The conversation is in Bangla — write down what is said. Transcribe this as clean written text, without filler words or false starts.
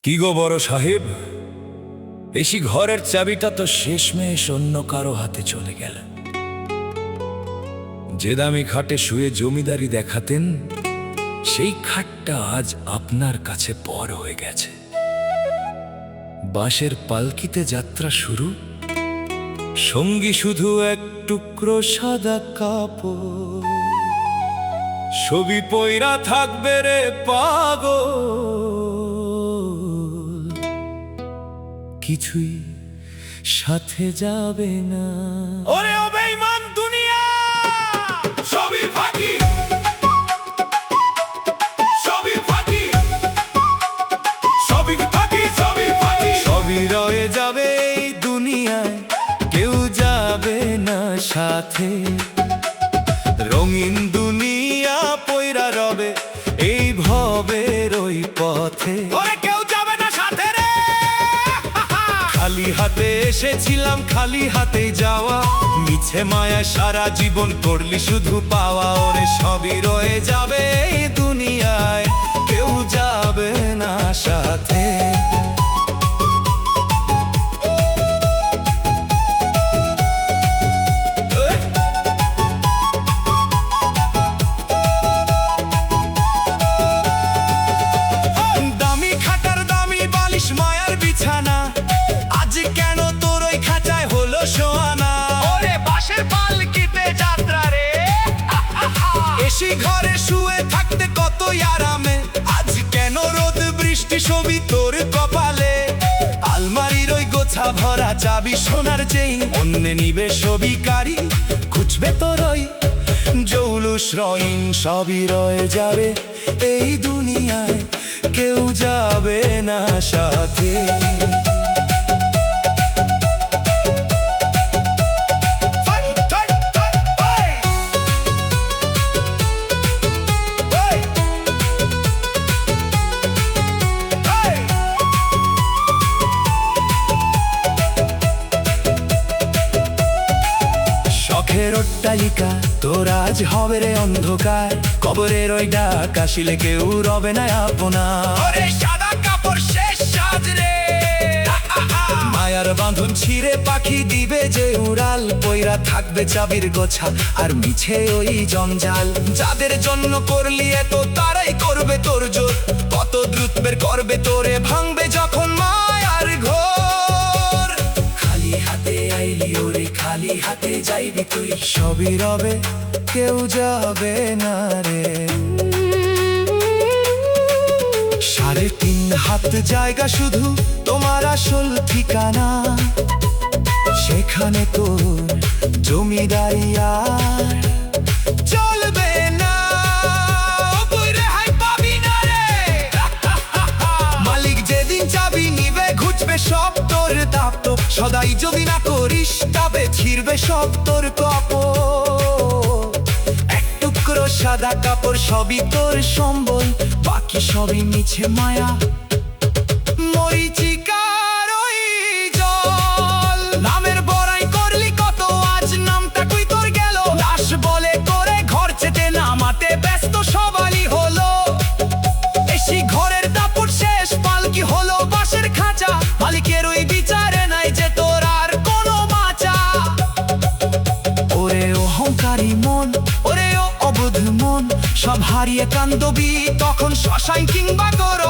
কি গো বড় সাহেব, বেশি ঘরের চাবিটা তো শেষমেশ অন্য কারো হাতে চলে গেল। যে দামি খাটে শুয়ে জমিদারি দেখাতেন, সেই খাটটা আজ আপনার কাছে পর হয়ে গেছে। বাঁশের পালকিতে যাত্রা শুরু, সঙ্গী শুধু এক টুকরো সাদা কাপড়। ছবি পয়রা থাকবে রে পাগল, কিছুই সাথে যাবে না। ওরে ও বেঈমান দুনিয়া, সবই ফাঁকি, সবই ফাঁকি, সবই ফাঁকি, সবই ফাঁকি। সবই রয়ে যাবে এই দুনিয়ায়, কেউ যাবে না সাথে। রঙিন দুনিয়া পয়রা রবে এই ভবের ওই পথে। কেউ যাবে না সাথে রে। খালি হাতে এসেছিলাম, খালি হাতে যাওয়া, মিছে মায়া সারা জীবন করলি শুধু পাওয়া। ওরে সবই রয়ে যাবে এই দুনিয়ায়, কেউ যাবে না সাথে। মায়ার বিছানা আজ কেন তোর ওই খাঁচায় হলো শোয়ানা? ওরে বাঁশের পালকিতে যাত্রা রে, এসি ঘরে শুয়ে থাকতে কতই আরামে, আজ কেন রোদ বৃষ্টি ছবি তোর কপালে। আলমারির ওই গোছা ভরা চাবি সোনার চেইন, অন্যে নিবে ছবি কারি, খুঁজবে তোর ওই জৌলুস রঙিন। সবই রয়ে যাবে এই দুনিয়ায়, কেউ যাবে না সাথে। শখের অট্টালিকা তোর আজ হবে রে অন্ধকার, কবরের ওই ডাক আসিলে কেউ রবে না আপনার। সাদা কাপড় শেষ সাজ রে, মায়ার বাঁধন ছিঁড়ে পাখি দিবে যে উড়াল, পয়রা থাকবে চাবির গোছা আর মিছে ওই জঞ্জাল। যাদের জন্য করলি এত তারাই করবে তোর জোর, কত দ্রুত বের করবে তোরে ভাঙবে যখন মায়ার ঘোর। খালি হাতে আইলি ওরে, খালি হাতে যাইবি তুই, সবই রবে কেউ যাবে না রে। 3.5 হাত জায়গা শুধু তোমার আসল ঠিকানা, সেখানে তোর জমিদারি আর চলবে না। মালিক যেদিন চাবি নিবে ঘুচবে সব তোর দাপ্ত, সদাই যদি না করিস তবে ছিড়বে সব তোর কাপড়। এক টুকরো সাদা কাপড় সবই তোর সম্বল, বাকি সবই মিছে মায়া মরিচিকার ওই জল। নামের বড়াই করলি কত, আজ নামটা কই তোর গেল। লাশ বলে করে ঘর চেতে নামাতে ব্যস্ত সবারই হলো। এসি ঘরের দাপট শেষ, পালকি হলো বাঁশের খাঁচা, মালিকের ওই বিচারে নাই যে তোর আর কোনো বাঁচা। ওরে অহংকারী মন, ওরে ও অবুধ মন, সব হারিয়ে কান্দবি তখন শ্মশান কিংবা গরম।